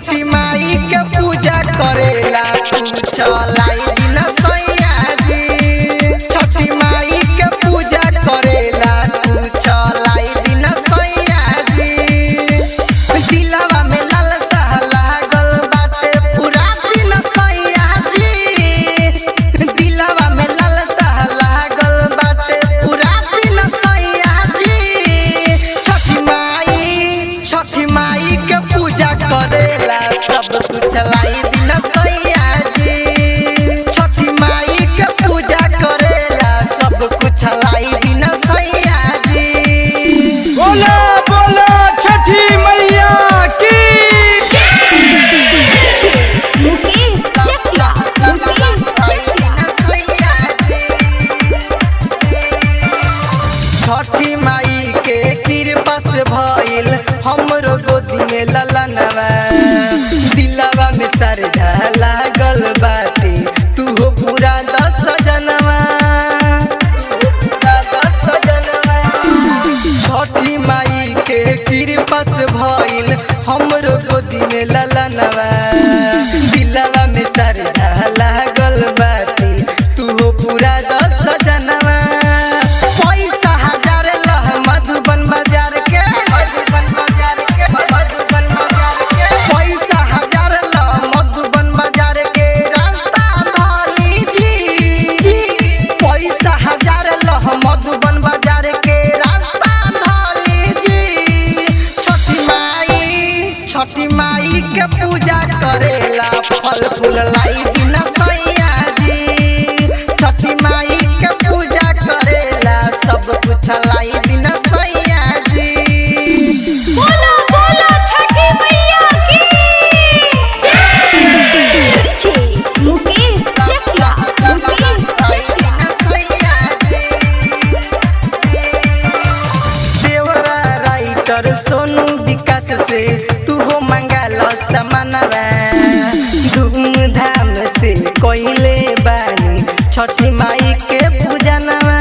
छठी माई के पूजा करेला तू चलाई दिन सैया जी। छठी माई के पूजा करेला तू चलाई दिन सैया जी। दिलवा में लालसा लागल बाटे पूरा दिन सैया जी। दिलवा में लालसा लागल बाटे पूरा दिन सैया जी। छठी माई के पूजा करेला सब कुछ लाई दिन सैया जी। छठी माई के पूजा करेला सब कुछ लाई दिन सैया जी। बोलो बोलो छठी मैया की। छठी माई के कृपा से भइल हमरो गोदी में ललनवा। दिलवा में श्रद्धा लागल बाटे तू हो पूरा 10 जनवा। छठी माई के कृपा से भइल हमरो गोदी में ललनवा। दिलवा में श्रद्धा लागल बाटे तू हो पूरा 10 जनवा। पैसा हजार लह मधुबन बाजार के पैसा हजार लह मधुबन बाजार के रास्ता धली जी। पैसा हजार लह मधुबन बाजार के रास्ता धली जी। छठी माई के पूजा करेला फल फूल लाई दिन सैया जी। छठी माई के पूजा करेला सब कुछ लाई दिन सैया जी। बोलो बोलो छठी मैया की। मुकेश चकिया देवरा राइटर सोनू विकास से तू हो मंगाल समानवा। धूमधाम से कोइले बानी छठी माई के पूजनवा।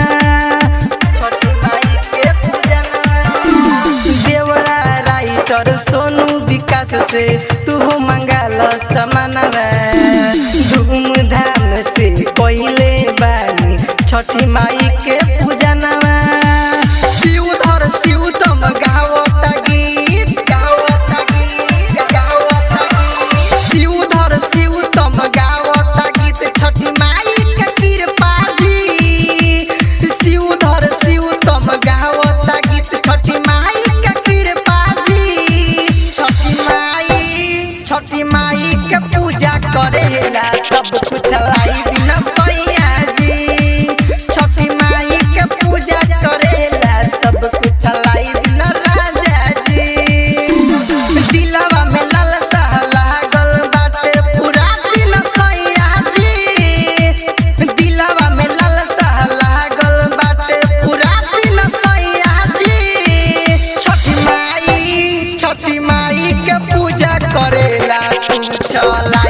छठी माई के पूजनवा। देवरा राइटर सोनू विकास से तू हो मंगाल समानवा। धूमधाम से कोइले बानी छठी माई के पूजनवा। शिवधर शिवतम गावता गीत शिवधर शिवतम गावता गीत छठी माई के कृपा जी। शिवधर शिवतम गावता गीत छठी माई के कृपा जी। छठी माई के पूजा करेला सब कुछ लाई दिन सैया जी। छठी माई के पूजा करेला सब कुछ लाई दिन राजा जी। दिलवा में लालसा लागल बाटे पूरा दिन सैया जी। दिलवा में लालसा लागल बाटे पूरा दिन सैया जी। छठी माई के पूजा करेला तू चला